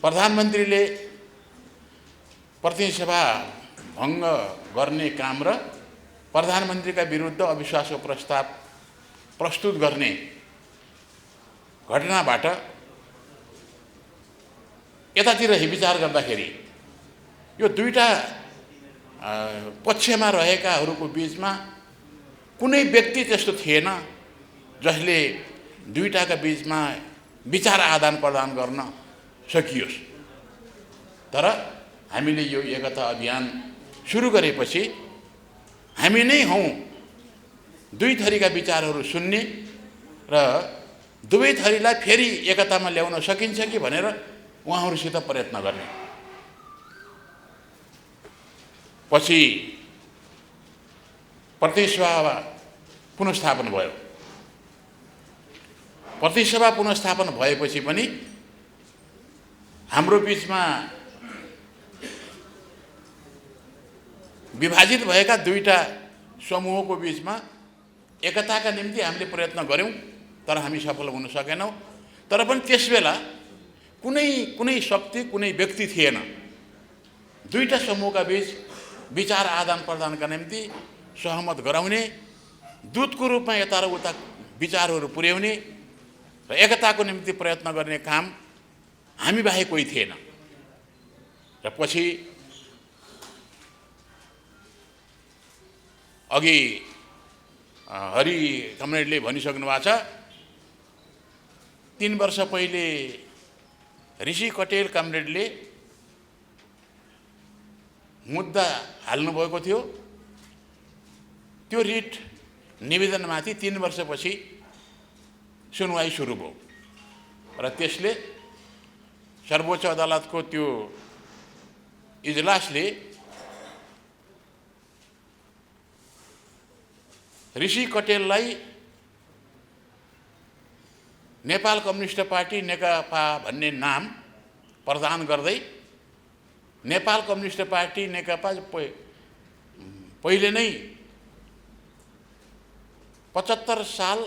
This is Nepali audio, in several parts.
प्रधानमन्त्रीले प्रतिनिधि सभा भङ्ग गर्ने काम र प्रधानमन्त्रीका विरुद्ध अविश्वासको प्रस्ताव प्रस्तुत गर्ने घटनाबाट यतातिर विचार गर्दाखेरि यो दुईटा पक्षमा रहेकाहरूको बीचमा कुनै व्यक्ति त्यस्तो थिएन जसले दुईटाका बीचमा विचार आदान प्रदान गर्न सकियोस्। तर हामीले यो एकता अभियान सुरु गरेपछि हामी नै हौं दुई थरीका विचारहरू सुन्ने र दुवै थरीलाई फेरि एकतामा ल्याउन सकिन्छ कि भनेर उहाँहरूसित प्रयत्न गर्ने। पछि प्रतिनिधि सभा पुनर्स्थापन भयो। प्रतिनिधि सभा पुनर्स्थापन भएपछि पनि हाम्रो बीचमा विभाजित भएका दुईटा समूहको बीचमा एकताका निम्ति हामीले प्रयत्न गर्यौं, तर हामी सफल हुन सकेनौं। तर पनि त्यसबेला कुनै शक्ति कुनै व्यक्ति थिएन दुईटा समूहका बीच विचार आदान प्रदानका निम्ति सहमत गराउने, दूतको रूपमा यता र उता विचारहरू पुर्याउने र एकताको निम्ति प्रयत्न गर्ने काम हामी बाहेक कोही थिएन। र पछि अघि हरि कमरेडले भनिसक्नु भएको छ, 3 वर्ष पहिले ऋषि कटेल कमरेडले मुद्दा हाल्नुभएको थियो। त्यो रिट निवेदनमाथि 3 वर्षपछि सुनवाई सुरु भयो र त्यसले सर्वोच्च अदालतको त्यो इजलासले ऋषि कटेललाई नेपाल कम्युनिस्ट पार्टी नेकपा भन्ने नाम प्रदान गर्दै नेपाल कम्युनिस्ट पार्टी नेकपा पहिले नै 75 साल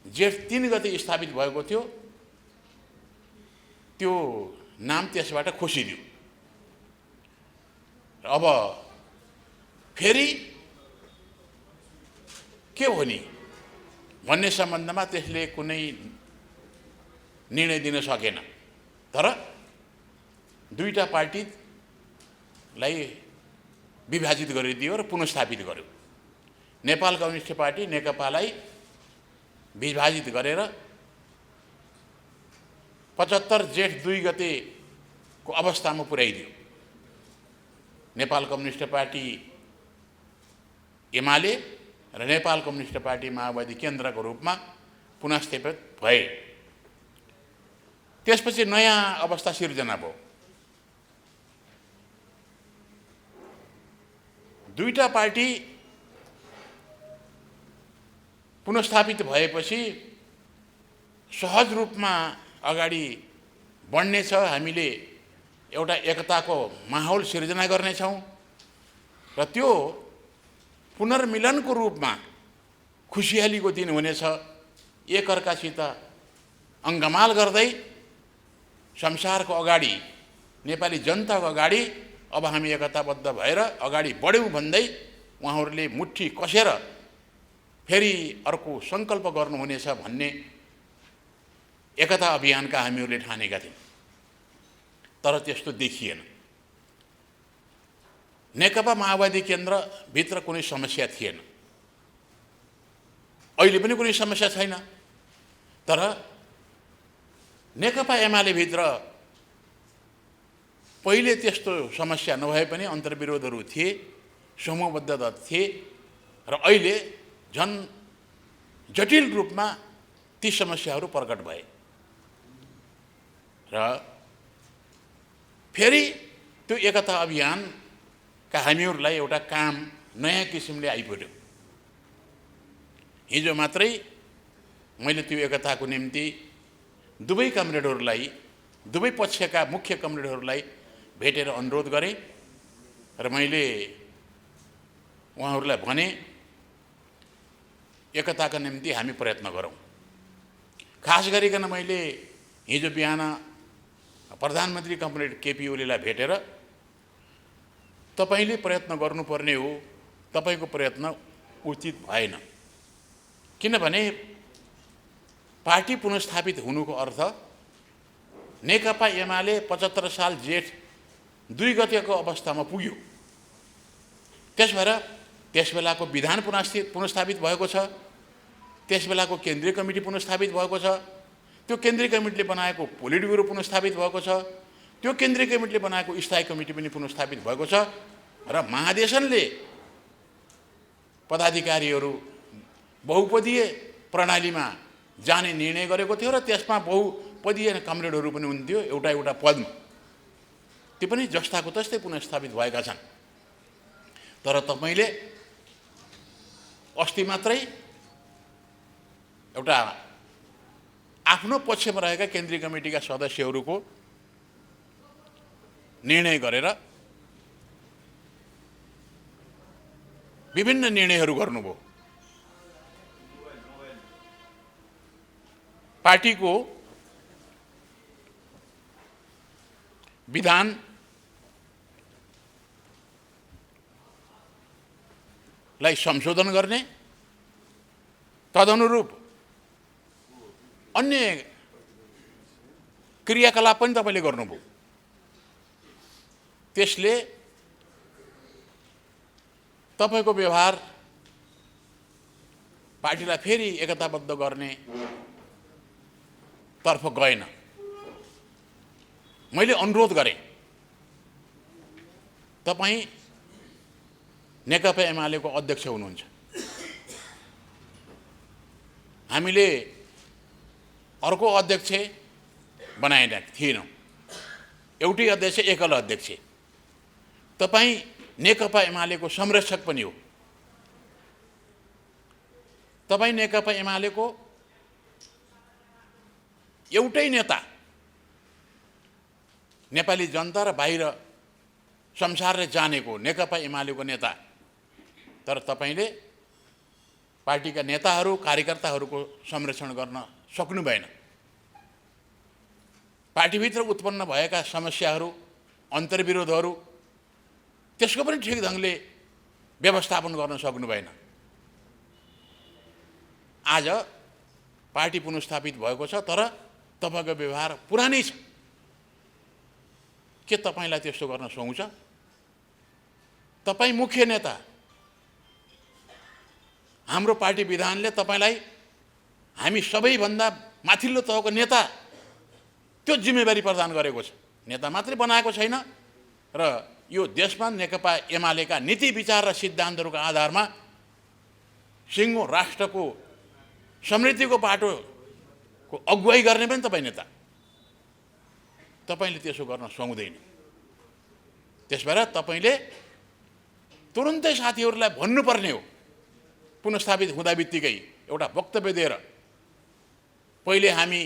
जेठ 3 गते स्थापित भएको थियो, त्यो नाम त्यसबाट खोसिदियो। अब फेरि के हो नि भन्ने सम्बन्धमा त्यसले कुनै निर्णय दिन सकेन। तर दुईटा पार्टीलाई विभाजित गरिदियो र पुनर्स्थापित गर्यो। नेपाल कम्युनिस्ट पार्टी नेकपालाई विभाजित गरेर 75 जेठ 2 गतेको अवस्थामा पुर्याइदियो। नेपाल कम्युनिस्ट पार्टी एमाले र नेपाल कम्युनिस्ट पार्टी माओवादी केन्द्रको रूपमा पुनर्स्थापित भए। त्यसपछि नयाँ अवस्था सिर्जना भयो। दुईटा पार्टी पुनर्स्थापित भएपछि सहज रूपमा अगाडि बढ्नेछ, हामीले एउटा एकताको माहौल सिर्जना गर्नेछौँ र त्यो पुनर्मिलनको रूपमा खुसियालीको दिन हुनेछ। एकअर्कासित अङ्गमाल गर्दै संसारको अगाडि नेपाली जनताको अगाडि अब हामी एकताबद्ध भएर अगाडि बढ्यौँ भन्दै उहाँहरूले मुट्ठी कसेर फेरि अर्को सङ्कल्प गर्नुहुनेछ भन्ने एकता अभियानका हामीहरूले ठानेका थियौँ। तर त्यस्तो देखिएन। नेकपा माओवादी केन्द्रभित्र कुनै समस्या थिएन, अहिले पनि कुनै समस्या छैन। तर नेकपा एमाले भित्र पहिले त्यस्तो समस्या नभए पनि अन्तर्विरोधहरू थिए, समूहबद्धता थिए र अहिले झन् जटिल रूपमा ती समस्याहरू प्रकट भए र फेरि त्यो एकता अभियानका हामीहरूलाई एउटा काम नयाँ किसिमले आइपर्यो। हिजो मात्रै मैले त्यो एकताको निम्ति दुवै कमरेडहरूलाई, दुवै पक्षका मुख्य कमरेडहरूलाई भेटेर अनुरोध गरेँ र मैले उहाँहरूलाई भने एकताका निम्ति हामी प्रयत्न गरौँ। खास गरिकन मैले हिजो बिहान प्रधानमन्त्री कमरेड केपी ओलीलाई भेटेर तपाईले प्रयत्न गर्नुपर्ने हो, तपाईको प्रयत्न उचित भएन। किनभने पार्टी पुनर्स्थापित हुनुको अर्थ नेकपा एमाले 75 साल जेठ 2 गतेको अवस्थामा पुग्यो। त्यस भएर त्यसबेलाको विधान पुनर्स्थापित भएको छ, त्यसबेलाको केन्द्रीय कमिटी पुनर्स्थापित भएको छ, त्यो केन्द्रीय कमिटीले बनाएको पोलिट ब्युरो पुनर्स्थापित भएको छ, त्यो केन्द्रीय कमिटीले बनाएको स्थायी कमिटी पनि पुनर्स्थापित भएको छ र महाधिवेशनले पदाधिकारीहरू बहुपदीय प्रणालीमा जाने निर्णय गरेको थियो र त्यसमा बहुपदीय कमरेडहरू पनि हुन्थ्यो एउटा एउटा पदमा। त्यो पनि जस्ताको तस्तै पुनर्स्थापित भएका छन्। तर तपाईले अस्ति मात्रै एउटा आफ्नो पक्षमा रहेका केन्द्रीय कमिटीका सदस्यहरूको निर्णय गरेर विभिन्न निर्णयहरू गर्नुभयो। पार्टीको विधानलाई संशोधन गर्ने, तदनुरूप अन्य क्रियाकलाप पनि तपाईले गर्नुभयो। त्यसले तपाईको व्यवहार पार्टीलाई फेरि एकताबद्ध गर्ने तर्फ गएन। मैले अनुरोध गरेँ, तपाई नेकपा एमालेको अध्यक्ष हुनुहुन्छ, हामीले अर्को अध्यक्ष बनाएका थिएनौँ, एउटै अध्यक्ष एकल अध्यक्ष। तपाई नेकपा एमालेको संरक्षक पनि हो। तपाई नेकपा एमालेको एउटै नेता, नेपाली जनता र बाहिर संसारले जानेको नेकपा एमालेको नेता। तर तपाईले पार्टीका नेताहरू कार्यकर्ताहरूको संरक्षण गर्न सक्नु भएन। पार्टीभित्र उत्पन्न भएका समस्याहरू, अन्तर्विरोधहरू, त्यसको पनि ठिक ढङ्गले व्यवस्थापन गर्न सक्नु भएन। आज पार्टी पुनर्स्थापित भएको छ, तर तपाईको व्यवहार पुरानै छ। के तपाईलाई त्यस्तो गर्न सुहाउँछ? तपाई मुख्य नेता, हाम्रो पार्टी विधानले तपाईलाई हामी सबैभन्दा माथिल्लो तहको नेता त्यो जिम्मेवारी प्रदान गरेको छ। नेता मात्रै बनाएको छैन र यो देशमा नेकपा एमालेका नीति विचार र सिद्धान्तहरूको आधारमा सिङ्गो राष्ट्रको समृद्धिको बाटोको अगुवाई गर्ने पनि तपाई नेता। तपाईले त्यसो गर्न सक्दैन। त्यसभएर तपाईले तुरुन्तै साथीहरूलाई भन्नुपर्ने हो, पुनर्स्थापित हुँदा बित्तिकै एउटा वक्तव्य दिएर, पहिले हामी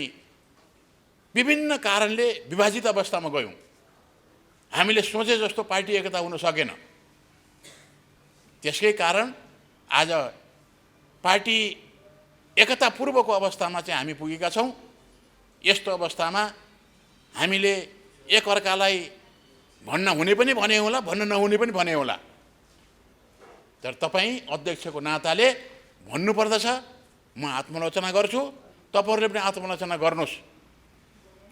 विभिन्न कारणले विभाजित अवस्थामा गयौँ, हामीले सोचे जस्तो पार्टी एकता हुन सकेन। त्यसकै कारण आज पार्टी एकता पूर्वको अवस्थामा चाहिँ हामी पुगेका छौँ। यस्तो अवस्थामा हामीले एकअर्कालाई भन्न हुने पनि भने होला, भन्न नहुने पनि भने होला। तर तपाईँ अध्यक्षको नाताले भन्नुपर्दछ, म आत्मलोचना गर्छु, तपाईहरूले पनि आत्मलोचना गर्नुहोस्।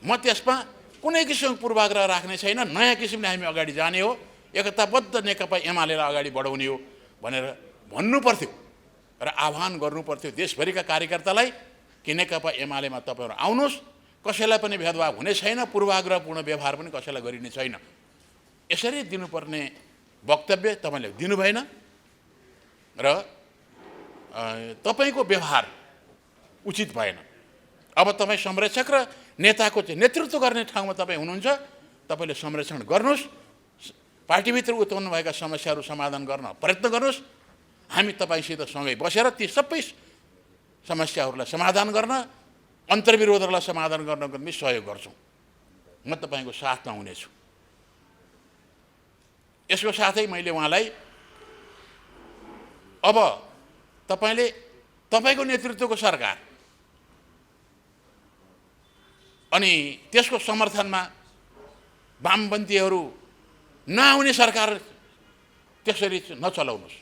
म त्यसमा कुनै किसिमको पूर्वाग्रह राख्ने छैन। नयाँ किसिमले हामी अगाडि जाने हो, एकताबद्ध नेकपा एमालेलाई अगाडि बढाउने हो भनेर भन्नुपर्थ्यो र आह्वान गर्नुपर्थ्यो देशभरिका कार्यकर्तालाई कि नेकपा एमालेमा तपाईहरू आउनुहोस्। कसैलाई पनि भेदभाव हुने छैन, पूर्वाग्रहपूर्ण व्यवहार पनि कसैलाई गरिने छैन। यसरी दिनुपर्ने वक्तव्य तपाईले दिनु भएन र तपाईको व्यवहार उचित भएन। अब तपाईँ संरक्षक र नेताको चाहिँ नेतृत्व गर्ने ठाउँमा तपाईँ हुनुहुन्छ, तपाईँले संरक्षण गर्नुहोस्। पार्टीभित्र उत्पन्न भएका समस्याहरू समाधान गर्न प्रयत्न गर्नुहोस्। हामी तपाईँसित सँगै बसेर ती सबै समस्याहरूलाई समाधान गर्न, अन्तर्विरोधहरूलाई समाधान गर्नको पनि सहयोग गर्छौँ। म तपाईँको साथमा हुनेछु। यसको साथै मैले उहाँलाई अब तपाईँले तपाईँको नेतृत्वको सरकार अनि त्यसको समर्थनमा वामपन्थीहरू नआउने सरकार त्यसरी नचलाउनुहोस्।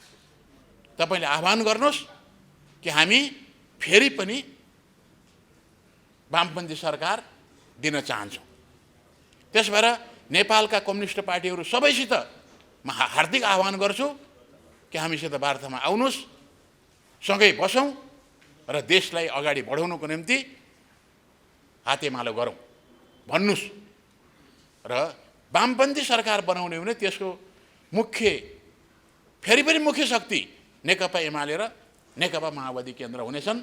तपाईले आह्वान गर्नुहोस् कि हामी फेरि पनि वामपन्थी सरकार दिन चाहन्छौँ। त्यस भएर नेपालका कम्युनिस्ट पार्टीहरू सबैसित म हार्दिक आह्वान गर्छु कि हामीसित वार्तामा आउनुहोस्, सँगै बसौँ र देशलाई अगाडि बढाउनको निम्ति हातेमालो गरौँ भन्नुस्। र वामपन्थी सरकार बनाउने भने त्यसको फेरि पनि मुख्य शक्ति नेकपा एमाले र नेकपा माओवादी केन्द्र हुनेछन्।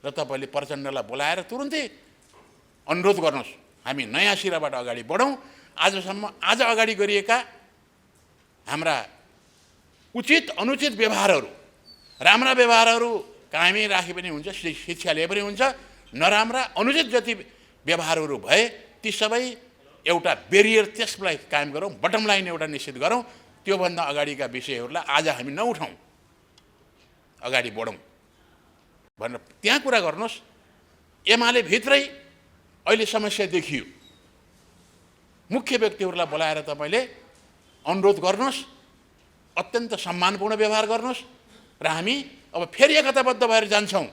र तपाईँले प्रचण्डलाई बोलाएर तुरुन्तै अनुरोध गर्नुहोस् हामी नयाँ सिराबाट अगाडि बढौँ। आज अगाडि गरिएका हाम्रा उचित अनुचित व्यवहारहरू, राम्रा व्यवहारहरू कायमै राखे पनि हुन्छ, शिक्षा लिए पनि हुन्छ, नराम्रा अनुचित जति व्यवहारहरू भए ती सबै एउटा बेरियर त्यसलाई कायम गरौँ, बटम लाइन एउटा निश्चित गरौँ। त्योभन्दा अगाडिका विषयहरूलाई आज हामी नउठाउँ, अगाडि बढौँ भनेर त्यहाँ कुरा गर्नुहोस्। एमाले भित्रै अहिले समस्या देखियो, मुख्य व्यक्तिहरूलाई बोलाएर तपाईँले अनुरोध गर्नुहोस्, अत्यन्त सम्मानपूर्ण व्यवहार गर्नुहोस् र हामी अब फेरि एकताबद्ध भएर जान्छौँ।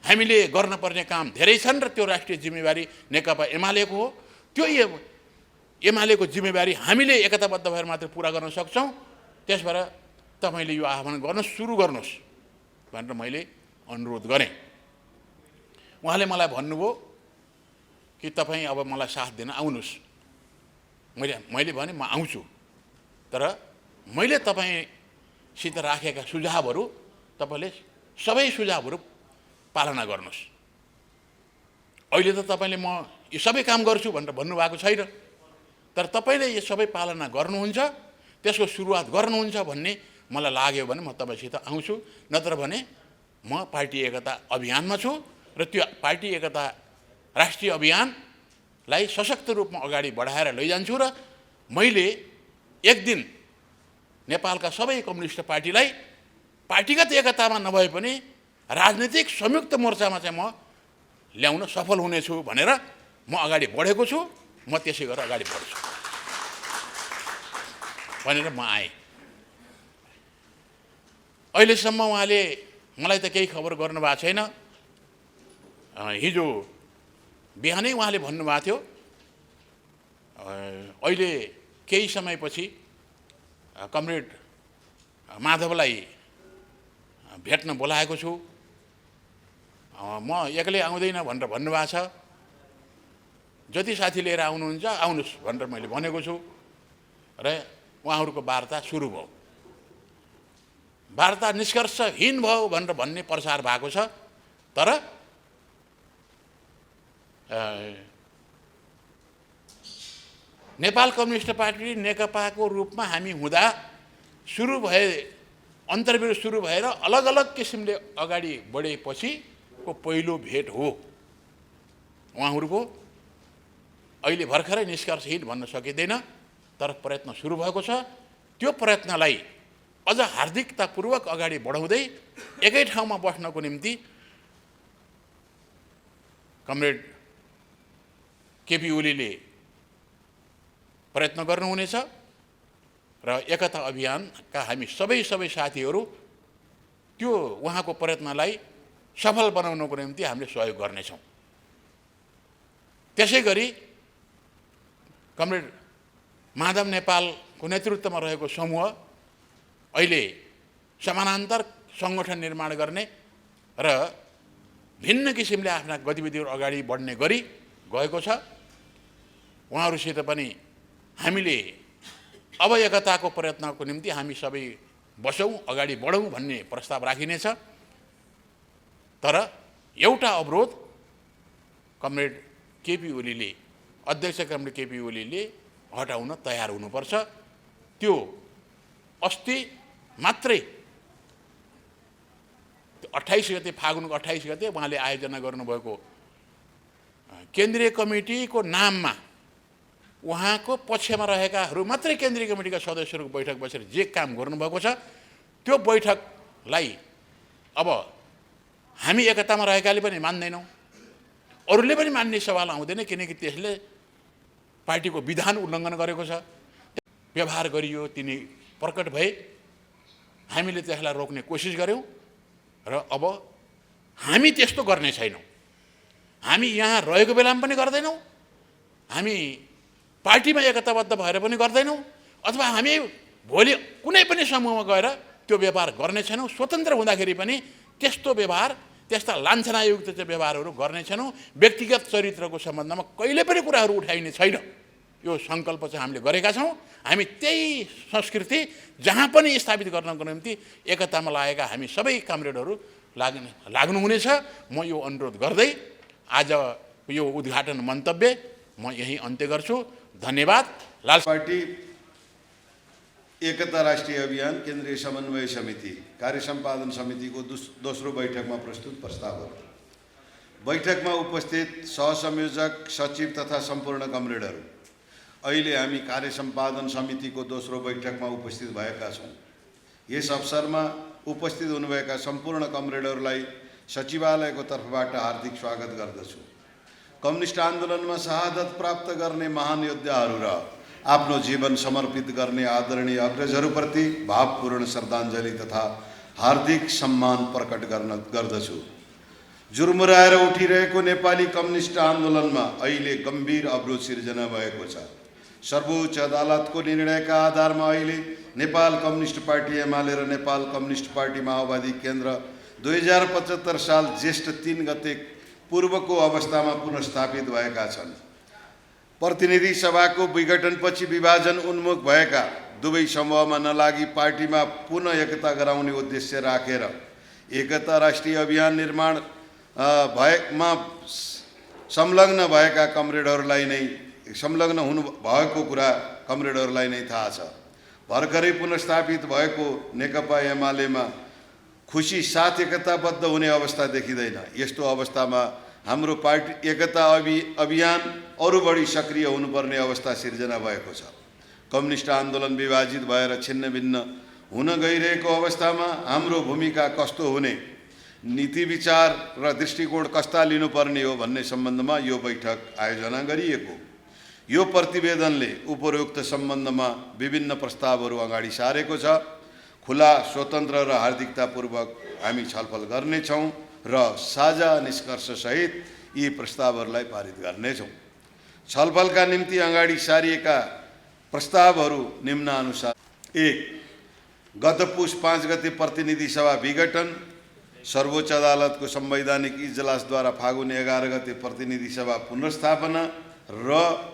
हामीले गर्नुपर्ने काम धेरै छन् र त्यो राष्ट्रिय जिम्मेवारी नेकपा एमालेको हो। त्यो एमालेको जिम्मेवारी हामीले एकताबद्ध भएर मात्र पुरा गर्न सक्छौँ। त्यस भएर तपाईँले यो आह्वान गर्नुहोस्, सुरु गर्नुहोस् भनेर मैले अनुरोध गरेँ। उहाँले मलाई भन्नुभयो कि तपाईँ अब मलाई साथ दिन आउनुहोस्। मैले भने म आउँछु, तर मैले तपाईँसित राखेका सुझावहरू तपाईँले सबै सुझावहरू पालना गर्नुहोस्। अहिले त तपाईँले म यो सबै काम गर्छु भनेर भन्नुभएको छैन, तर तपाईँले यो सबै पालना गर्नुहुन्छ, त्यसको सुरुवात गर्नुहुन्छ भन्ने मलाई लाग्यो भने म तपाईँसित आउँछु। नत्र भने म पार्टी एकता अभियानमा छु र त्यो पार्टी एकता राष्ट्रिय अभियानलाई सशक्त रूपमा अगाडि बढाएर लैजान्छु। र मैले एक दिन नेपालका सबै कम्युनिस्ट पार्टीलाई पार्टीगत एकतामा नभए पनि राजनीतिक संयुक्त मोर्चामा चाहिँ म ल्याउन सफल हुनेछु भनेर म अगाडि बढेको छु। म त्यसै गरेर अगाडि बढ्छु भनेर म आएँ। अहिलेसम्म उहाँले मलाई त केही खबर गर्नुभएको छैन। हिजो बिहानै उहाँले भन्नुभएको थियो अहिले केही समयपछि कमरेड माधवलाई भेट्न बोलाएको छु, म एक्लै आउँदैन भनेर भन्नुभएको छ। जति साथी लिएर आउनुहुन्छ आउनुहोस् भनेर मैले भनेको छु र उहाँहरूको वार्ता सुरु भयो। वार्ता निष्कर्षहीन भयो भनेर भन्ने प्रचार भएको छ, तर नेपाल कम्युनिस्ट पार्टी नेकपाको रूपमा हामी हुँदा सुरु भए अन्तर्विरोध सुरु भएर अलग अलग किसिमले अगाडि बढेपछिको पहिलो भेट हो उहाँहरूको। अहिले भर्खरै निष्कर्षहीन भन्न सकिँदैन, तर प्रयत्न सुरु भएको छ। त्यो प्रयत्नलाई अझ हार्दिकतापूर्वक अगाडि बढाउँदै एकै ठाउँमा बस्नको निम्ति कमरेड केपी ओलीले प्रयत्न गर्नुहुनेछ र एकता अभियानका हामी सबै साथीहरू त्यो उहाँको प्रयत्नलाई सफल बनाउनको निम्ति हामीले सहयोग गर्नेछौँ। त्यसै गरी कमरेड माधव नेपालको नेतृत्वमा रहेको समूह अहिले समानान्तर सङ्गठन निर्माण गर्ने र भिन्न किसिमले आफ्ना गतिविधिहरू अगाडि बढ्ने गरी गएको छ। उहाँहरूसित पनि हामीले अब एकताको प्रयत्नको निम्ति हामी सबै बसौँ, अगाडि बढौँ भन्ने प्रस्ताव राखिनेछ। तर एउटा अवरोध कमरेड केपी ओलीले, अध्यक्ष कमरेड केपी ओलीले हटाउन तयार हुनुपर्छ। त्यो अस्ति मात्रै 28 गते फागुनको 28 गते उहाँले आयोजना गर्नुभएको केन्द्रीय कमिटीको नाममा उहाँको पक्षमा रहेकाहरू मात्रै केन्द्रीय कमिटीका सदस्यहरूको बैठक बसेर जे काम गर्नुभएको छ त्यो बैठकलाई अब हामी एकतामा रहेकाले पनि मान्दैनौँ, अरूले पनि मान्ने सवाल आउँदैन, किनकि त्यसले पार्टीको विधान उल्लङ्घन गरेको छ, व्यवहार गरियो, तिनी प्रकट भए। हामीले त्यसलाई रोक्ने कोसिस गर्यौँ र अब हामी त्यस्तो गर्ने छैनौँ। हामी यहाँ रहेको बेलामा पनि गर्दैनौँ, हामी पार्टीमा एकताबद्ध भएर पनि गर्दैनौँ, अथवा हामी भोलि कुनै पनि समूहमा गएर त्यो व्यवहार गर्ने छैनौँ। स्वतन्त्र हुँदाखेरि पनि त्यस्तो व्यवहार, त्यस्ता लान्छनायुक्त चाहिँ व्यवहारहरू गर्ने छैनौँ। व्यक्तिगत चरित्रको सम्बन्धमा कहिले पनि कुराहरू उठाइने छैन। यो सङ्कल्प चाहिँ हामीले गरेका छौँ। हामी त्यही संस्कृति जहाँ पनि स्थापित गर्नको निम्ति एकतामा लागेका हामी सबै कामरेडहरू लाग्नुहुनेछ। म यो अनुरोध गर्दै आज यो उद्घाटन मन्तव्य म यही अन्त्य गर्छु। धन्यवाद। लाल पार्टी एकता राष्ट्रिय अभियान केन्द्रीय समन्वय समिति कार्य सम्पादन समितिको दोस्रो बैठकमा प्रस्तुत प्रस्तावहरू। बैठकमा उपस्थित सहसंयोजक, सचिव तथा सम्पूर्ण कमरेडहरू, अहिले हामी कार्य सम्पादन समितिको दोस्रो बैठकमा उपस्थित भएका छौँ। यस अवसरमा उपस्थित हुनुभएका सम्पूर्ण कमरेडहरूलाई सचिवालयको तर्फबाट हार्दिक स्वागत गर्दछु। कम्युनिस्ट आन्दोलनमा शहादत प्राप्त गर्ने महान योद्धाहरू र आफ्नो जीवन समर्पित गर्ने आदरणीय अग्रजहरूप्रति भावपूर्ण श्रद्धाञ्जली तथा हार्दिक सम्मान प्रकट गर्दछु। जुर्मुराएर उठिरहेको नेपाली कम्युनिस्ट आन्दोलनमा अहिले गम्भीर अवरोध सिर्जना भएको छ। सर्वोच्च अदालतको निर्णयका आधारमा अहिले नेपाल कम्युनिस्ट पार्टी एमाले र नेपाल कम्युनिस्ट पार्टी माओवादी केन्द्र 2075 साल ज्येष्ठ 3 गते पूर्वको अवस्थामा पुनर्स्थापित भएका छन्। प्रतिनिधि सभाको विघटनपछि विभाजन उन्मुख भएका दुवै समूहमा नलागी पार्टीमा पुनः एकता गराउने उद्देश्य राखेर एकता राष्ट्रिय अभियान निर्माण भएमा संलग्न भएका कमरेडहरूलाई नै संलग्न हुनु भएको कुरा कमरेडहरूलाई नै थाहा छ। भर्खरै पुनर्स्थापित भएको नेकपा एमालेमा खुसी साथ एकताबद्ध हुने अवस्था देखिँदैन। यस्तो अवस्थामा हाम्रो पार्टी एकता अभियान अरू बढी सक्रिय हुनुपर्ने अवस्था सिर्जना भएको छ। कम्युनिस्ट आन्दोलन विभाजित भएर छिन्न भिन्न हुन गइरहेको अवस्थामा हाम्रो भूमिका कस्तो हुने, नीति विचार र दृष्टिकोण कस्ता लिनुपर्ने हो भन्ने सम्बन्धमा यो बैठक आयोजना गरिएको। यो प्रतिवेदनले उपरोक्त सम्बन्धमा विभिन्न प्रस्तावहरू अगाडि सारेको छ। खुला, स्वतन्त्र र हार्दिकतापूर्वक हामी छलफल गर्नेछौँ र साझा निष्कर्षसहित यी प्रस्तावहरूलाई पारित गर्नेछौँ। छलफलका निम्ति अगाडि सारिएका प्रस्तावहरू निम्नानुसार: 1. गत पुस 5 गते प्रतिनिधि सभा विघटन, सर्वोच्च अदालतको संवैधानिक इजलासद्वारा फागुन 11 गते प्रतिनिधि सभा पुनर्स्थापना र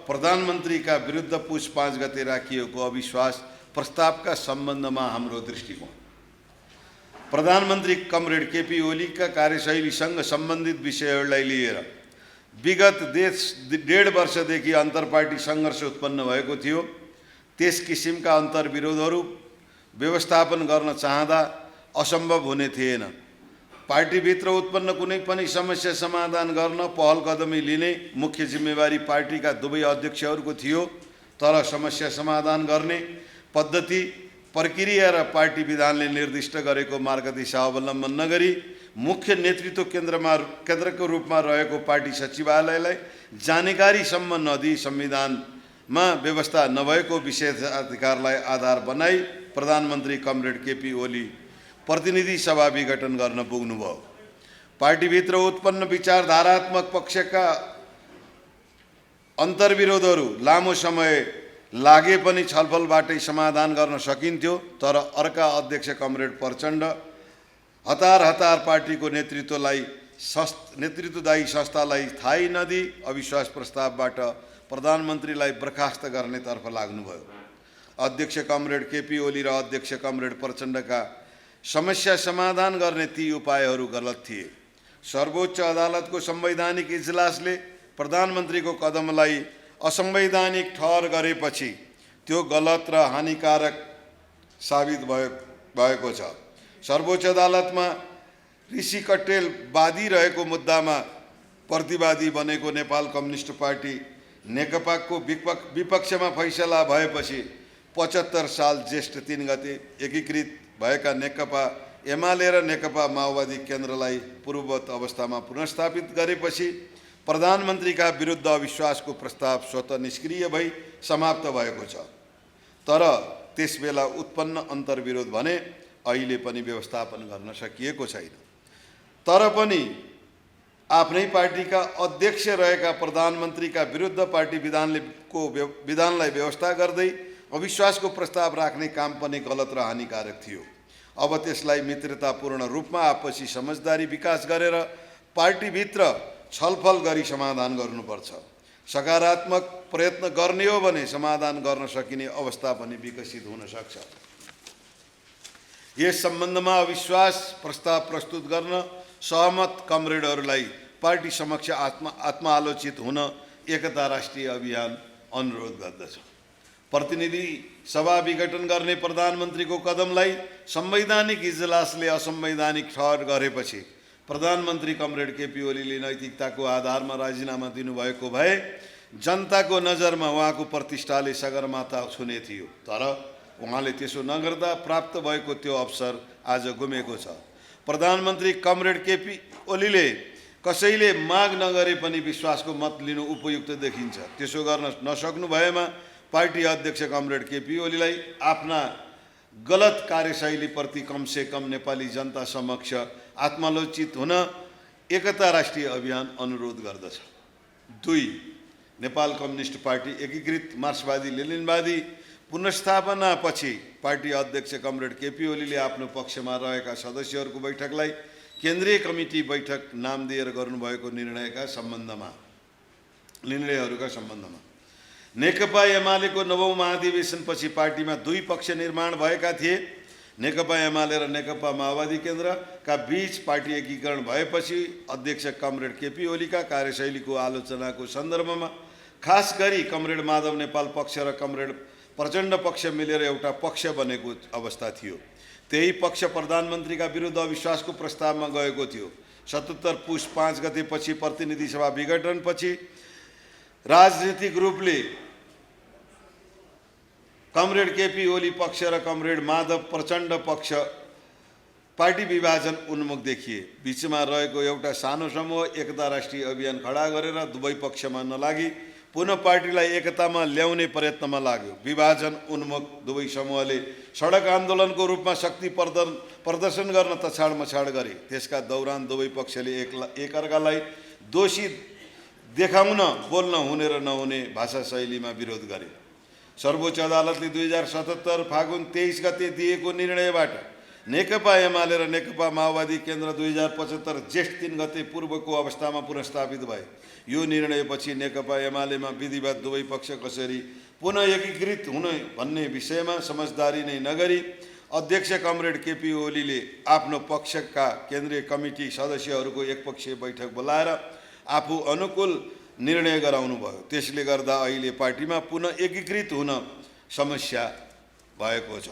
प्रधानमन्त्रीका विरुद्ध पुस 5 गते राखिएको अविश्वास प्रस्तावका सम्बन्धमा हाम्रो दृष्टिकोण। प्रधानमन्त्री कमरेड केपी ओलीका कार्यशैलीसँग सम्बन्धित विषयहरूलाई लिएर विगत 1.5 वर्षदेखि अन्तर्पार्टी सङ्घर्ष उत्पन्न भएको थियो। त्यस किसिमका अन्तर्विरोधहरू व्यवस्थापन गर्न चाहँदा असम्भव हुने थिएन। पार्टीभित्र उत्पन्न कुनै पनि समस्या समाधान गर्न पहल कदमी लिने मुख्य जिम्मेवारी पार्टीका दुवै अध्यक्षहरूको थियो। तर समस्या समाधान गर्ने पद्धति, प्रक्रिया र पार्टी विधानले निर्दिष्ट गरेको मार्गदिशा अवलम्बन नगरी मुख्य नेतृत्व केन्द्रको रूपमा रहेको पार्टी सचिवालयलाई जानकारीसम्म नदिई संविधानमा व्यवस्था नभएको विशेषाधिकारलाई आधार बनाई प्रधानमन्त्री कमरेड केपी ओली प्रतिनिधि सभा विघटन गर्न पुग्नुभयो। पार्टीभित्र उत्पन्न विचारधारात्मक पक्षका अन्तर्विरोधहरू लामो समय लागे पनि छलफलबाटै समाधान गर्न सकिन्थ्यो। तर अर्का अध्यक्ष कमरेड प्रचण्ड हतार पार्टीको नेतृत्वदायी संस्थालाई थाहै नदिई अविश्वास प्रस्तावबाट प्रधानमन्त्रीलाई बर्खास्त गर्नेतर्फ लाग्नुभयो। अध्यक्ष कमरेड केपी ओली र अध्यक्ष कमरेड प्रचण्डका समस्या समाधान गर्ने ती उपायहरू गलत थिए। सर्वोच्च अदालतको संवैधानिक इजलासले प्रधानमन्त्रीको कदमलाई असंवैधानिक ठहर गरेपछि त्यो गलत र हानिकारक साबित भएको छ। सर्वोच्च अदालतमा ऋषि कट्टेल वादी रहेको मुद्दामा प्रतिवादी बनेको नेपाल कम्युनिस्ट पार्टी नेकपाको विपक्षमा फैसला भएपछि 75 साल ज्येष्ठ 3 गते एकीकृत भएका नेकपा एमाले र नेकपा माओवादी केन्द्रलाई पूर्ववत अवस्थामा पुनर्स्थापित गरेपछि प्रधानमन्त्रीका विरुद्ध अविश्वासको प्रस्ताव स्वतः निष्क्रिय भई समाप्त भएको छ। तर त्यसबेला उत्पन्न अन्तर्विरोध भने अहिले पनि व्यवस्थापन गर्न सकिएको छैन। तर पनि आफ्नै पार्टीका अध्यक्ष रहेका प्रधानमन्त्रीका विरुद्ध पार्टी विधानलाई व्यवस्था गर्दै अविश्वासको प्रस्ताव राख्ने काम पनि गलत र हानिकारक थियो। अब त्यसलाई मित्रतापूर्ण रूपमा आपसी समझदारी विकास गरेर पार्टीभित्र छलफल गरी समाधान गर्नुपर्छ। सकारात्मक प्रयत्न गर्ने हो भने समाधान गर्न सकिने अवस्था पनि विकसित हुन सक्छ। यस सम्बन्धमा अविश्वास प्रस्ताव प्रस्तुत गर्न सहमत कमरेडहरूलाई पार्टी समक्ष आत्मालोचित हुन एकता राष्ट्रिय अभियान अनुरोध गर्दछ। प्रतिनिधि सभा विघटन गर्ने प्रधानमन्त्रीको कदमलाई संवैधानिक इजलासले असंवैधानिक ठहर गरेपछि प्रधानमन्त्री कमरेड केपी ओलीले नैतिकताको आधारमा राजीनामा दिनुभएको भए जनताको नजरमा उहाँको प्रतिष्ठाले सगरमाथा छुने थियो। तर उहाँले त्यसो नगर्दा प्राप्त भएको त्यो अवसर आज गुमेको छ। प्रधानमन्त्री कमरेड केपी ओलीले कसैले माग नगरे पनि विश्वासको मत लिनु उपयुक्त देखिन्छ। त्यसो गर्न नसक्नु भएमा पार्टी अध्यक्ष कमरेड केपी ओलीलाई आफ्ना गलत कार्यशैलीप्रति कमसे कम नेपाली जनता समक्ष आत्मालोचित हुन एकता राष्ट्रिय अभियान अनुरोध गर्दछ। 2. नेपाल कम्युनिस्ट पार्टी एकीकृत मार्क्सवादी लेनिनवादी पुनर्स्थापनापछि पार्टी अध्यक्ष कमरेड केपी ओलीले आफ्नो पक्षमा रहेका सदस्यहरूको बैठकलाई केन्द्रीय कमिटी बैठक नाम दिएर गर्नुभएको निर्णयहरूका सम्बन्धमा नेकपा एमालेको 9औं महाधिवेशनपछि पार्टीमा 2 पक्ष निर्माण भएका थिए। नेकपा एमाले र नेकपा माओवादी केन्द्रका बीच पार्टी एकीकरण भएपछि अध्यक्ष कमरेड केपी ओलीका कार्यशैलीको आलोचनाको सन्दर्भमा खास गरी कमरेड माधव नेपाल पक्ष र कमरेड प्रचण्ड पक्ष मिलेर एउटा पक्ष बनेको अवस्था थियो। त्यही पक्ष प्रधानमन्त्रीका विरुद्ध अविश्वासको प्रस्तावमा गएको थियो। 77 पुस 5 गतेपछि प्रतिनिधि सभा विघटनपछि राजनीतिक रूपले कमरेड केपी ओली पक्ष र कमरेड माधव प्रचण्ड पक्ष पार्टी विभाजन उन्मुख देखिए। बीचमा रहेको एउटा सानो समूह एकता राष्ट्रिय अभियान खडा गरेर दुवै पक्षमा नलागी पुनः पार्टीलाई एकतामा ल्याउने प्रयत्नमा लाग्यो। विभाजन उन्मुख दुवै समूहले सडक आन्दोलनको रूपमा शक्ति प्रदर्शन गर्न तछाड गरे। त्यसका दौरान दुवै पक्षले एकअर्कालाई दोषी देखाउन बोल्न हुने र नहुने भाषा शैलीमा विरोध गरे। सर्वोच्च अदालतले 2077 फागुन 23 गते दिएको निर्णयबाट नेकपा एमाले र नेकपा माओवादी केन्द्र 2075 जेठ 3 गते पूर्वको अवस्थामा पुनर्स्थापित भए। यो निर्णयपछि नेकपा एमालेमा विधिवत दुवै पक्ष कसरी पुनः एकीकृत हुने भन्ने विषयमा समझदारी नै नगरी अध्यक्ष कमरेड केपी ओलीले आफ्नो पक्षका केन्द्रीय कमिटी सदस्यहरूको एकपक्षीय बैठक बोलाएर आफू अनुकूल निर्णय गराउनु भयो। त्यसले गर्दा अहिले पार्टीमा पुनः एकीकृत हुन समस्या भएको छ।